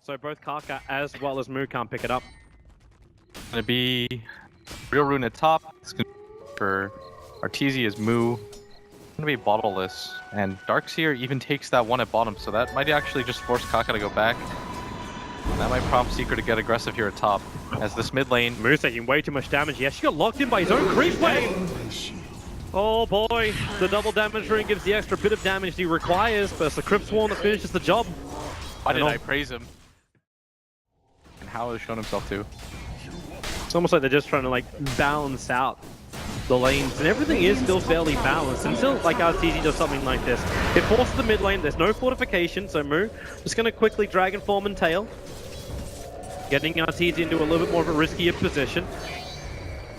So both Kaka as well as Moo can't pick it up. Gonna be Real Rune at top. It's gonna be for Arteezy as Moo. It's gonna be Bottleless. And Darkseer even takes that one at bottom, so that might actually just force Kaka to go back. That might prompt Seeker to get aggressive here at top. As this mid lane... Moo's taking way too much damage. He actually got locked in by his own creep wave. Oh boy, the double damage ring gives the extra bit of damage he requires, but it's the Crypt Swarm that finishes the job. Why did I praise him? And how has shown himself too. It's almost like they're just trying to like balance out the lanes, and everything is still fairly balanced until like Arteezy does something like this. It forces the mid lane, there's no fortification, so Moo just going to quickly Dragon Form and Tail. Getting Arteezy into a little bit more of a riskier position.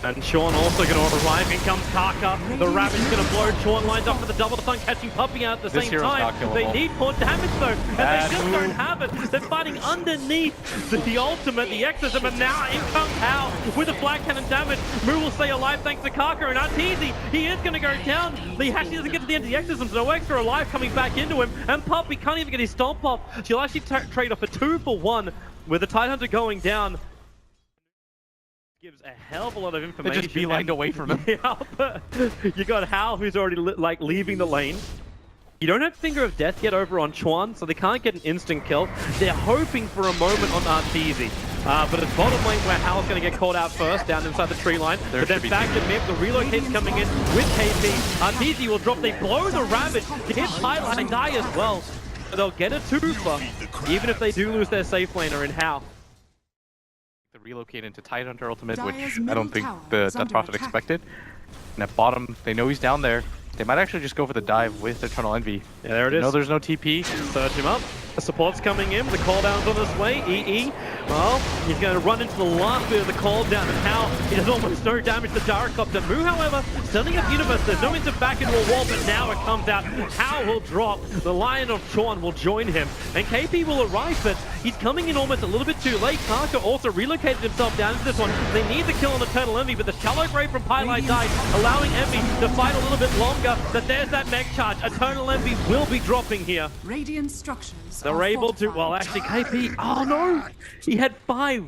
And Sean also going to arrive. In comes Kaka. The Ravage is going to blow. Sean lines up for the double stun, catching Puppy out at the same time. They need more damage though, and they just don't have it. They're fighting underneath the ultimate, the Exorcism, and now in comes Hal with the flag cannon damage. Moo will stay alive thanks to Kaka, and Arteezy, he is going to go down. He actually doesn't get to the end of the Exorcism, so no extra alive coming back into him, and Puppy can't even get his stomp off. She'll actually trade off a 2-for-1 with the Tidehunter going down. Gives a hell of a lot of information. They just beelined away from him. Yeah, but you got Hal, who's already like leaving the lane. You don't have Finger of Death yet over on Chuan, so they can't get an instant kill. They're hoping for a moment on Arteezy. But it's bottom lane where Hal's going to get caught out first, down inside the tree line. But then back to mid, the relocate's coming in with KP. Arteezy will drop, they blow the Ravage. Hit Highlight and die as well. So they'll get a 2-for, even if they do lose their safe laner in Hal. Relocate into Tidehunter ultimate, which I don't think the Death Prophet expected. And at bottom, they know he's down there. They might actually just go for the dive with Eternal Envy. Yeah, there it is. No, there's no TP. Search him up. The support's coming in. The call down's on his way. EE. Well, he's going to run into the last bit of the call down, and how he does almost no damage to Gyrocopter. Moo, however, setting up Universe. There's no instant back into a wall, but now it comes out. How will drop. The Lion of Chuan will join him, and KP will arrive, but he's coming in almost a little bit too late. Kaka also relocated himself down into this one. They need the kill on Eternal Envy, but the Shallow Grave from Pylite died, allowing Envy to fight a little bit longer. But there's that mech charge. Eternal Envy will be dropping here. Radiant structures. They're able to, well actually KP, oh no! He had five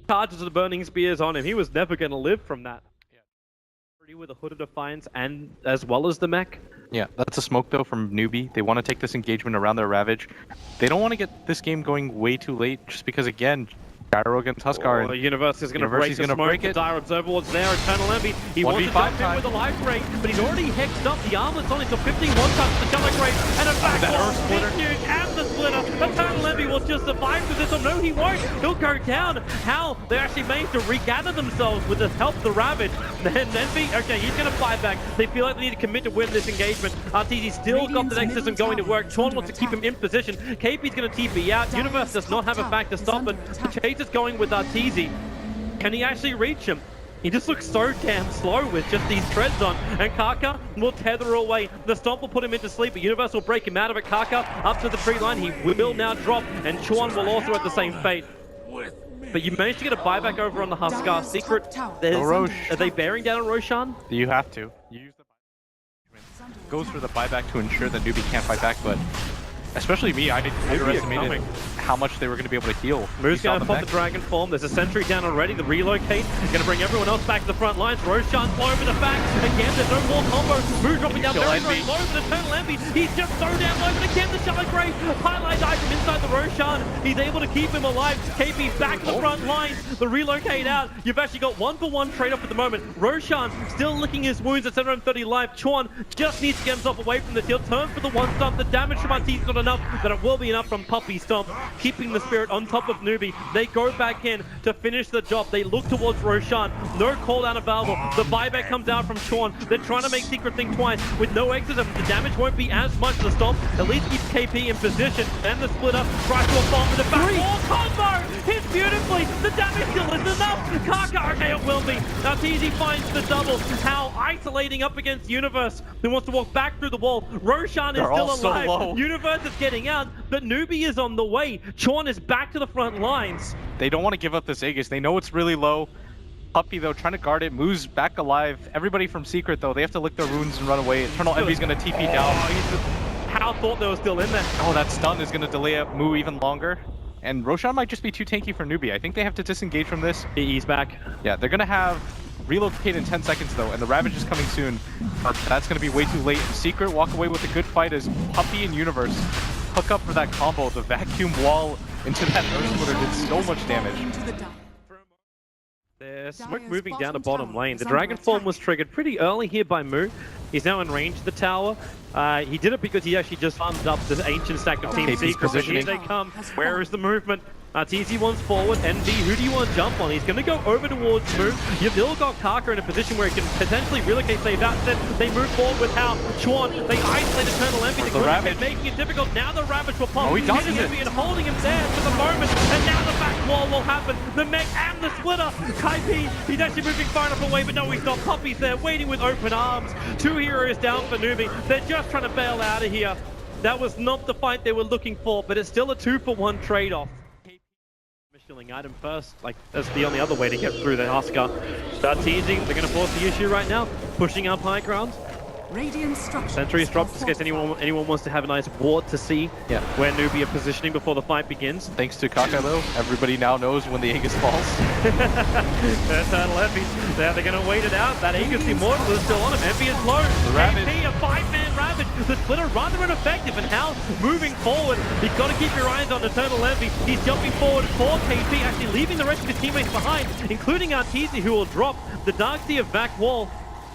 charges of the Burning Spears on him. He was never going to live from that. Yeah. With a Hood of Defiance and as well as the mech. Yeah, that's a smoke though from Newbee. They want to take this engagement around their Ravage. They don't want to get this game going way too late, just because again, Gyro against Huskar. The Universe is going to break the smoke. The Dire Observer was there. Eternal Envy. He wants to jump in with a life ray, but he's already hexed up. The armlet's on it, so 15 one-touch the Shallow Grave, and a backball. Big huge and the splitter. Eternal Envy will just survive through this. Oh no, he won't. He'll go down. How? They actually managed to regather themselves with the help of the Ravage. Then Envy, okay, he's going to fight back. They feel like they need to commit to win this engagement. Arteezy still got the next system going to work. Chuan wants to keep him in position. KP's going to TP out. Universe does not have a back to stop it. The chase is going with Arteezy. Can he actually reach him? He just looks so damn slow with just these treads on. And Kaka will tether away. The stomp will put him into sleep, but Universe will break him out of it. Kaka up to the tree line. He will now drop, and Chuan will also have the same fate. But you managed to get a buyback over on the Huskar. Secret. Are they bearing down on Roshan? You have to. You use the buyback. Goes for the buyback to ensure that Newbee can't fight back, but especially me, I underestimated how much they were going to be able to heal. Moo's going to pop the Dragon Form. There's a sentry down already. The relocate is going to bring everyone else back to the front lines. Roshan's low over the back. Again, there's no more combo. Moo dropping down very low for the Eternal Envy. He's just so down low, but again, the Shallow Grave. Highlight dive from inside the Roshan. He's able to keep him alive. KP back to the front lines. The relocate out. You've actually got 1-for-1 trade-off at the moment. Roshan still licking his wounds at 730 life. Chuan just needs to get himself away from the hill. Turns for the one stomp. The damage from Arteezy is not enough, but it will be enough from Puppy Stomp, keeping the Spirit on top of Newbee. They go back in to finish the job. They look towards Roshan. No call down available. The buyback comes out from Chuan. They're trying to make Secret think twice. With no exorcism, the damage won't be as much. The Stomp at least keeps KP in position. And the splitter tries to bomb in the back. Combo hits beautifully. The damage still isn't enough. Kaka, okay, it will be. Arteezy finds the double. How isolating up against Universe, who wants to walk back through the wall. Roshan is still alive. So Universe is getting out, but Newbee is on the way. Chuan is back to the front lines. They don't want to give up this Aegis. They know it's really low. Puppy, though, trying to guard it. Moo's back alive. Everybody from Secret, though, they have to lick their runes and run away. Eternal Envy's going to TP down. Hal thought they were still in there. Oh, that stun is going to delay up Moo even longer. and Roshan might just be too tanky for Newbee. I think they have to disengage from this. He's back. Yeah, they're gonna have relocate in 10 seconds though, and the Ravage is coming soon. But that's gonna be way too late. Secret walk away with a good fight as Puppey and Universe hook up for that combo. The vacuum wall into that Earth Splitter did so much damage. There's smoke moving down the bottom lane. The Dragon Form was triggered pretty early here by Moo. He's now in range of the tower. He did it because he actually just farmed up this ancient stack of Team Secret. But here they come. Where is the movement? TZ wants forward. Envy, who do you want to jump on? He's going to go over towards Moo. You've still got Kaka in a position where he can potentially relocate, save that. Then they move forward with how Chuan, they isolate Eternal Envy. The Ravage making it difficult. Now the Ravage will pop. Oh, he dodges it. And holding him there for the moment. And now the back wall will happen. The mech and the splitter. Kaipi, he's actually moving far enough away, but no, he's not. Puppey's there waiting with open arms. 2 heroes down for Newbee. They're just trying to bail out of here. That was not the fight they were looking for, but it's still a 2-for-1 trade-off. Item first, like that's the only other way to get through the Huskar. Start teasing, they're going to force the issue right now, pushing up high ground. Sentry is dropped just in case anyone wants to have a nice ward to see where Newbee are positioning before the fight begins. Thanks to Kaka though, everybody now knows when the Aegis falls. Eternal Envy, they're going to wait it out. That Aegis Immortal is still on him. Envy is low. The Ravage. AP, a 5-man Ravage. The splitter rather ineffective, and how moving forward, you've got to keep your eyes on Eternal Envy. He's jumping forward for KP, actually leaving the rest of his teammates behind, including Arteezy, who will drop the Darkseer back wall.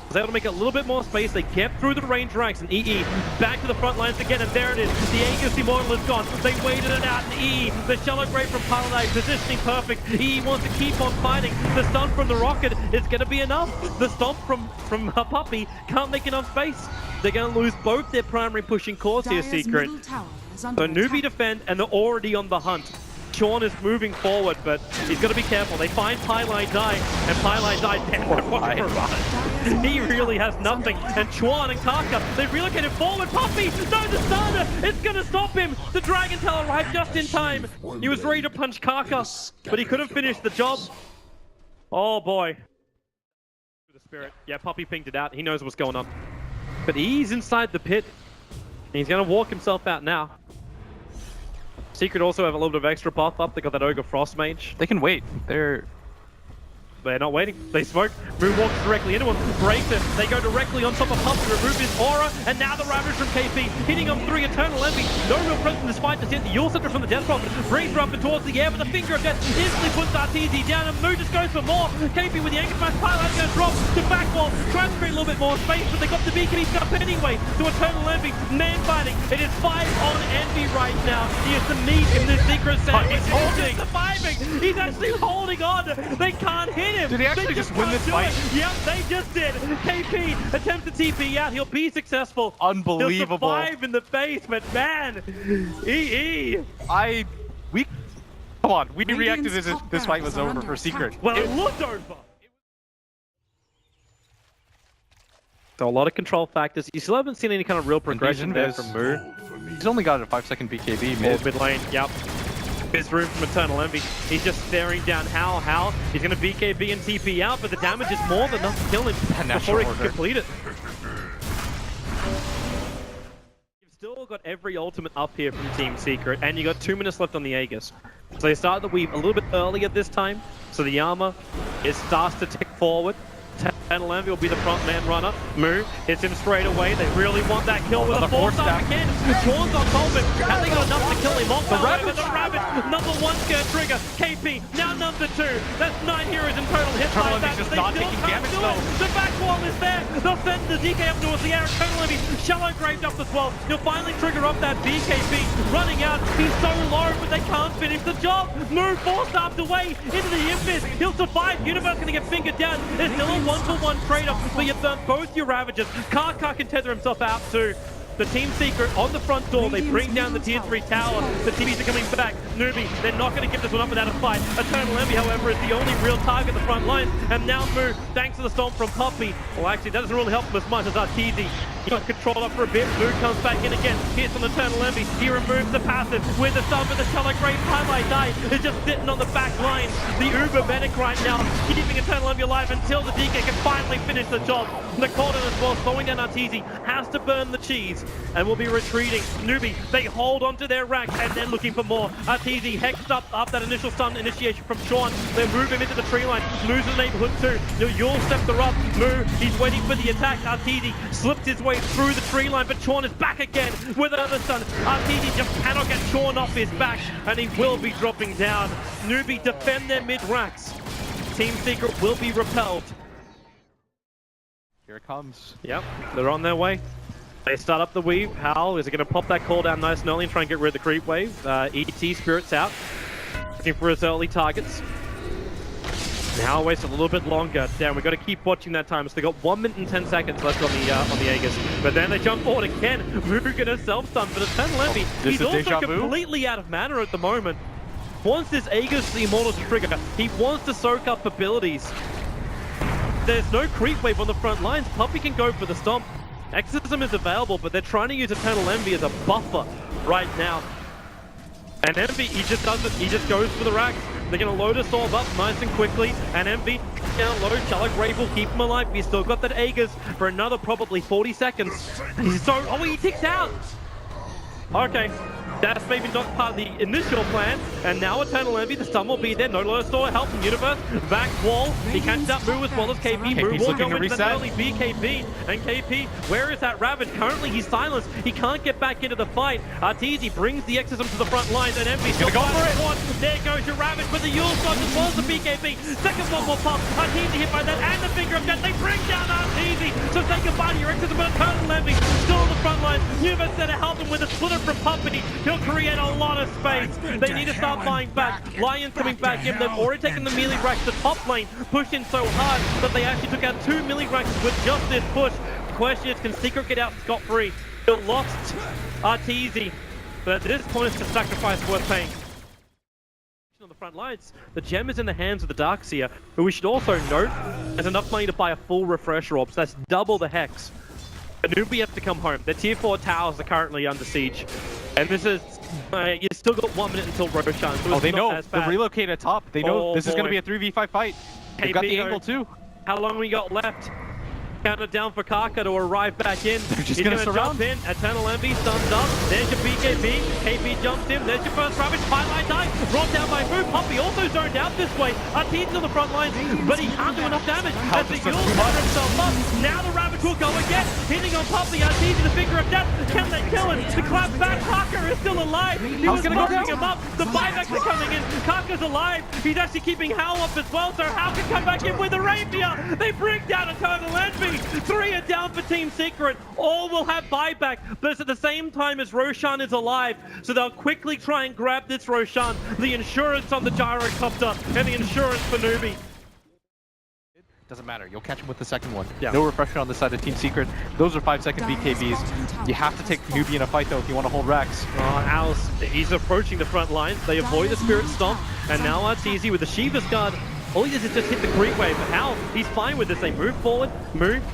Was able to make a little bit more space. They kept through the range ranks, and EE back to the front lines again, and there it is. The Aegis Immortal is gone. They waited it out, and EE, the Shallow Grave from Paladin, positioning perfect. EE wants to keep on fighting. The stun from the Rocket is going to be enough. The stomp from Puppey can't make enough space. They're going to lose both their primary pushing cores here, Secret. So Newbee defend, and they're already on the hunt. Sean is moving forward, but he's got to be careful. They find Pylai Die, and Pylai Die down. He really has nothing. And Chuan and Kaka, they've relocated forward. Puppey, no, the starter, it's going to stop him. The Dragon Tail arrived just in time. He was ready to punch Kaka, but he couldn't finish the job. Oh boy. The spirit. Yeah, Puppey pinged it out. He knows what's going on. But he's inside the pit. He's going to walk himself out now. Secret also have a little bit of extra buff up. They got that Ogre Frost Mage. They can wait. They're not waiting. They smoke. Moo walks directly into him. Breaks it. They go directly on top of Puppey, remove his aura, and now the Ravage from KP, hitting on 3 Eternal Envy. No real presence in this fight just yet. The Yule Scepter from the Death Prophet brings her up and towards the air, but the Finger of Death instantly puts Arteezy down, and Moo just goes for more. KP with the Anchor Smash, Pylai's going to drop the back wall, trying to create a little bit more space, but they got the BKB stuff anyway to Eternal Envy. Man fighting. It is 5 on Envy right now. He is the meat in this Secret sandwich. He's surviving. He's actually holding on. They can't hit him. Did he actually just win this fight? Yep, they just did. KP attempts to TP out. He'll be successful. Unbelievable. He'll survive in the base, but man, EE. Come on, we reacted as if this fight was over for Secret. Well, it looked over. So a lot of control factors. You still haven't seen any kind of real progression there from Moo. He's only got a 5-second BKB mid lane. Yep. There's room from Eternal Envy. He's just staring down how. He's going to BKB and TP out, but the damage is more than enough to kill him before he can complete it. You've still got every ultimate up here from Team Secret, and you got 2 minutes left on the Aegis. So they start the weave a little bit earlier this time, so the armor starts to tick forward. Eternal Envy will be the front man runner. Moo hits him straight away. They really want that kill with a 4-star again. Sean's on top of him. Have they got enough to kill him off? The Ravage, number 1 scare trigger. KP, now number 2. That's 9 heroes in total hit by that. Just not taking damage though. The back wall is there. They'll send the DK up towards the air. Eternal Envy, Shallow Graved up to 12. He'll finally trigger up that BKB. Running out. He's so low, but they can't finish the job. Moo 4-stars away into the Infist. He'll survive. Universe going to get fingered down. There's still a 1-for-1 trade-off, but you've done both your Ravages. Kaka can tether himself out too. The Team Secret on the front door, they bring down the tier 3 tower. The TVs are coming back. Newbee, they're not going to give this one up without a fight. Eternal Envy, however, is the only real target at the front line. And now Moo, thanks to the stomp from Puppey. Well, actually, that doesn't really help him as much as Arteezy. He got control up for a bit. Moo comes back in again. Hits on Eternal Envy. He removes the passive with the stun, but the Shallow Grave Pylai Die is just sitting on the back line. The Uber medic right now, keeping Eternal Envy alive until the DK can finally finish the job. The Cordon as well, slowing down Arteezy, has to burn the cheese and will be retreating. Newbee, they hold onto their racks and they're looking for more. RTZ hexed up that initial stun initiation from Sean. They move him into the tree line. Moves to the neighborhood too. You'll step the up. Move. He's waiting for the attack. RTZ slipped his way through the tree line, but Sean is back again with another stun. RTZ just cannot get Sean off his back, and he will be dropping down. Newbee defend their mid racks. Team Secret will be repelled. Here it comes. Yep, they're on their way. They start up the weave. Hal is going to pop that call down nice and early and try and get rid of the creep wave. ET Spirit's out, looking for his early targets. Now waits a little bit longer. Damn, we've got to keep watching that time. So they got 1 minute and 10 seconds left on the Aegis. But then they jump forward again. Moo gonna self-stun for the Eternal Envy. He's also completely out of mana at the moment. Once this Aegis the Immortal to trigger, he wants to soak up abilities. There's no creep wave on the front lines. Puppy can go for the stomp. Exorcism is available, but they're trying to use Eternal Envy as a buffer right now. And Envy, he just does it. He just goes for the racks. They're going to load us all up nice and quickly. And Envy down low. Shallow Grave will keep him alive. He's still got that Aegis for another probably 40 seconds. Oh, he ticks out. Okay. That's maybe not part of the initial plan, and now Eternal Envy, the stun will be there, no low store help from Universe, back wall, he catches up Moo as well as KP, Moo will go into the early BKB, and KP, where is that Ravage? Currently he's silenced, he can't get back into the fight, Arteezy brings the Exorcism to the front lines, and Envy still fighting for it, there goes your Ravage with the Yule Slot as well as the BKB, second one will pop, Arteezy hit by that, and the Finger of Death, they bring down Arteezy, so say goodbye to your Exorcism, but Eternal Envy, still on the front line, Universe there to help him with a splitter from Puppy, he'll create a lot of space. They need to start buying back. Lions coming back in. They've already taken the melee racks. The top lane pushed in so hard that they actually took out 2 melee racks with just this push. The question is, can Secret get out scot-free? They lost Arteezy, but at this point it's a sacrifice worth paying. On the front lines, the gem is in the hands of the Darkseer, who we should also note has enough money to buy a full refresher orb, so that's double the hex. The Newbee have to come home. Their tier 4 towers are currently under siege. And this is, you still got 1 minute until Roshan. So they know, the relocate at top. They know this is going to be a 3v5 fight. They've got the angle too. How long we got left? Counted down for Kaka to arrive back in. He's going to jump in. Eternal Envy stuns up. There's your BKB. KP jumps in. There's your first Ravage. Highlight die. Brought down by Moo. Puppy also zoned out this way. Arteezy's on the front lines, but he can't do enough damage. As the Yule fire himself up. Now the Ravage will go again. Hitting on Puppy. Arteezy, the Finger of Death. Can they kill him? The clap back. Kaka is still alive. He was bumping him up. The buybacks are coming in. Kaka's alive. He's actually keeping Hal up as well, so Hal can come back in with a rapier. They bring down Eternal Envy. 3 are down for Team Secret. All will have buyback, but it's at the same time as Roshan is alive. So they'll quickly try and grab this Roshan. The insurance on the gyrocopter and the insurance for Newbee. Doesn't matter. You'll catch him with the second one. Yeah. No refresher on the side of Team Secret. Those are 5-second BKBs. You have to take Newbee in a fight though if you want to hold racks. Alice, he's approaching the front lines. They avoid the Spirit Stomp, and now Arteezy with the Shiva's Guard. All he does is just hit the creep wave, but Hal, he's fine with this. They move forward,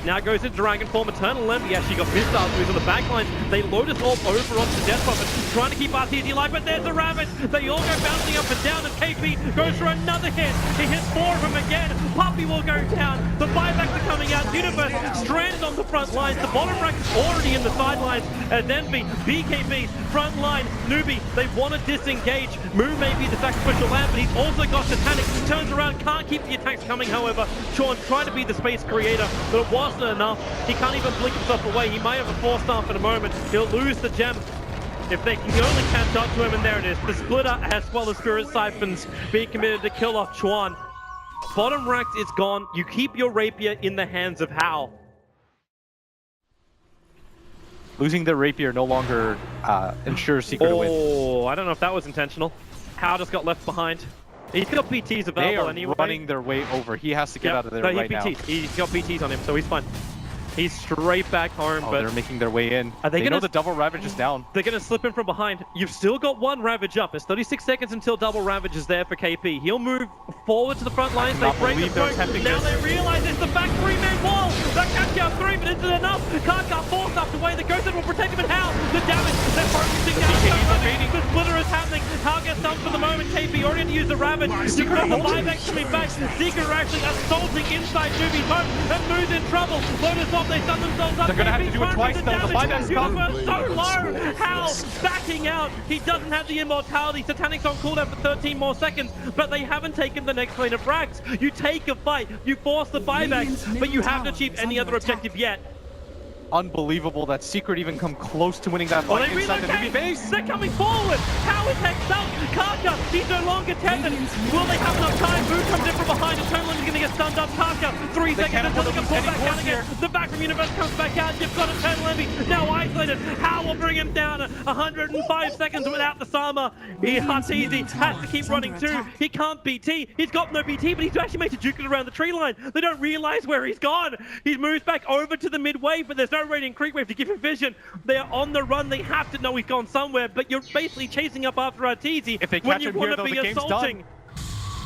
now goes into Dragon Form. Eternal Envy actually got missiles moves on the back lines. They load us all over onto the Death Puppet, trying to keep Arteezy alive, but there's the Ravage. They all go bouncing up and down as KP goes for another hit. He hits 4 of them again. Puppy will go down. The buybacks are coming out. Universe stranded on the front lines. The bottom rack is already in the sidelines. And Envy, BKB, front line, Newbee, they want to disengage. Moo may be the sacrificial lamb, but he's also got Titanic. Turns around, can't keep the attacks coming, however. Sean tried to be the space creator, but it wasn't enough. He can't even blink himself away. He may have a 4-star in a moment. He'll lose the gem if they can only catch up to him, and there it is. The splitter as well as Spirit Siphons being committed to kill off Chuan. Bottom racks is gone. You keep your rapier in the hands of Hal. Losing the rapier no longer ensures Secret to win. Oh, I don't know if that was intentional. Hal just got left behind. He's got PTs available anyway. They are running their way over. He has to get out of there right now. He's got PTs on him, so he's fine. He's straight back home, but they're making their way in. They know the double Ravage is down. They're going to slip in from behind. You've still got 1 Ravage up. It's 36 seconds until double Ravage is there for KP. He'll move forward to the front lines. They break the smoke. Now they realize it's the back 3-man wall. They catch out 3, but isn't enough. Can't got 4 stopped away. The Ghost will protect him, and Hal, the damage, they're focusing down. The splitter is happening. Hal gets stumped for the moment. KP already had to use the Ravage. You've got the buyback coming back. Secret are actually assaulting inside Newbee's home, and Moo's in trouble. Lotus drop, they stun themselves up. They're gonna have to do it twice, though. The buyback's come. Universe so low. How? Backing out. He doesn't have the immortality. Satanic's on cooldown for 13 more seconds, but they haven't taken the next lane of frags. You take a fight, you force the buyback, but you haven't achieved any other objective yet. Unbelievable that Secret even come close to winning that fight inside the Newbee base. They're coming forward. How is Hex up? Karka, he's no longer tethered. Will they have enough time? Boo comes in from behind. Eternal is going to get stunned up. Karka, 3 seconds until they can pull back out again. The back from Universe comes back out. You've got Eternal Envy now isolated. How will bring him down 105 seconds without the Sama. Arteezy has to keep running too. He can't BT. He's got no BT, but he's actually made to juke it around the tree line. They don't realize where he's gone. He moves back over to the midway, but there's no Radiant Creek Wave to give him vision. They're on the run. They have to know he's gone somewhere, but you're basically chasing up after Arteezy. If they when catch you him want here, to though, be the game's assaulting. done.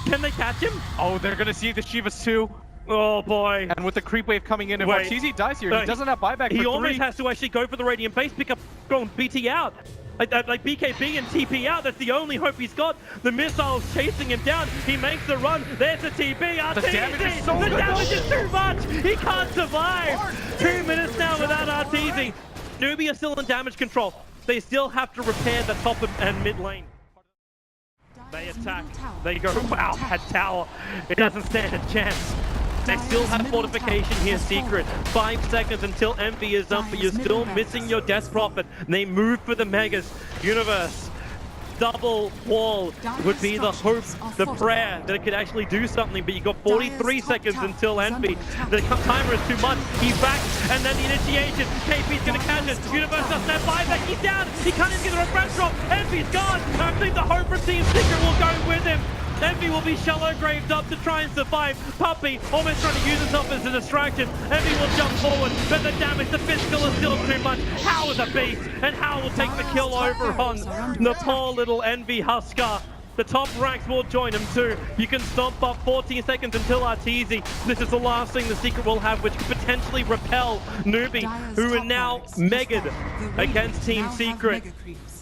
Can they catch him? Oh, they're gonna see the Shivas too. Oh boy. And with the creep wave coming in, if Wait. Arteezy dies here, he doesn't have buyback He for almost 3. has to actually go for the Radiant base, pick up, go and BT out. Like BKB and TP out, that's the only hope he's got. The missile's chasing him down. He makes the run. There's the TP. Arteezy. The damage is so The good. damage is too much. He can't survive. 2 minutes now without Arteezy. Newbee are still in damage control. They still have to repair the top and mid lane. They attack. They go, wow, that tower. It doesn't stand a chance. They still have fortification here, Secret. 5 seconds until Envy is up, but you're still missing your Death Prophet. They move for the Megas. Universe. Double wall would be the hope, the prayer that it could actually do something, but you got 43 seconds until Envy. The timer is too much. He's back, and then the initiation. KP's gonna catch it. Universe doesn't have buyback. He's down. He can't even get the refresh drop. Envy's gone. I think the hope for Team Secret will go with him. Envy will be shallow graved up to try and survive. Puppey almost trying to use himself as a distraction. Envy will jump forward, but the damage, the physical is still too much. How is a beast, and How will take the kill over on the poor little Envy Huskar. The top ranks will join him too. You can stomp up 14 seconds until Arteezy. This is the last thing the Secret will have, which could potentially repel Newbee, who are now megged against Team Secret.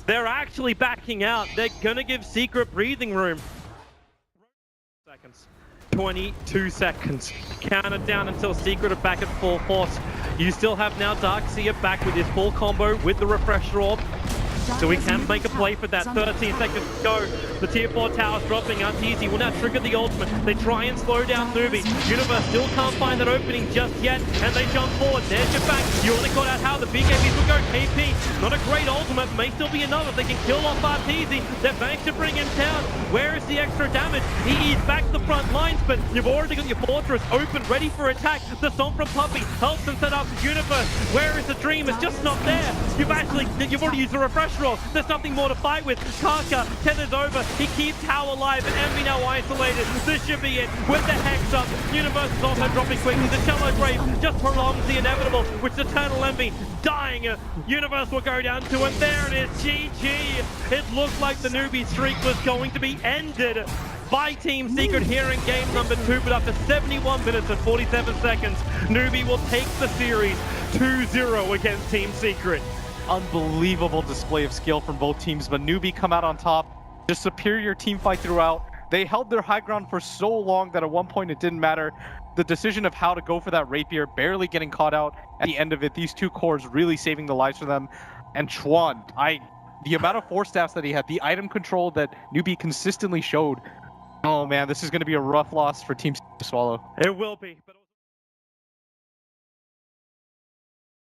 They're actually backing out. They're gonna give Secret breathing room. 22 seconds. Count it down until Secret are back at full force. You still have now Darkseer back with his full combo with the Refresher Orb. So we can make a play for that. 13 seconds to go. The tier 4 tower's dropping. Arteezy will now trigger the ultimate. They try and slow down Newbee. Universe still can't find that opening just yet, and they jump forward. There's your back. You only caught out how the BKBs will go. KP, not a great ultimate, may still be enough if they can kill off Arteezy. They've managed to bring him down. Where is the extra damage? He is back the front lines, but you've already got your fortress open, ready for attack. The stomp from Puppey helps them set up. Universe, where is the dream? It's just not there. You've already used the refresh roll. There's nothing more to fight with. Karka tethers over. He keeps Tower alive, and Envy now isolated. This should be it. With the Hex up, Universe is also dropping quickly. The shallow grave just prolongs the inevitable, which is Eternal Envy dying. Universe will go down to, and there it is. GG. It looked like the Newbee streak was going to be ended by Team Secret here in game number 2, but after 71 minutes and 47 seconds, Newbee will take the series 2-0 against Team Secret. Unbelievable display of skill from both teams, but Newbee come out on top. Just superior team fight throughout. They held their high ground for so long that at one point it didn't matter. The decision of how to go for that rapier, barely getting caught out at the end of it. These two cores really saving the lives for them. And Chuan, the amount of force staffs that he had, the item control that Newbee consistently showed. Oh man, this is going to be a rough loss for Team to swallow. It will be. But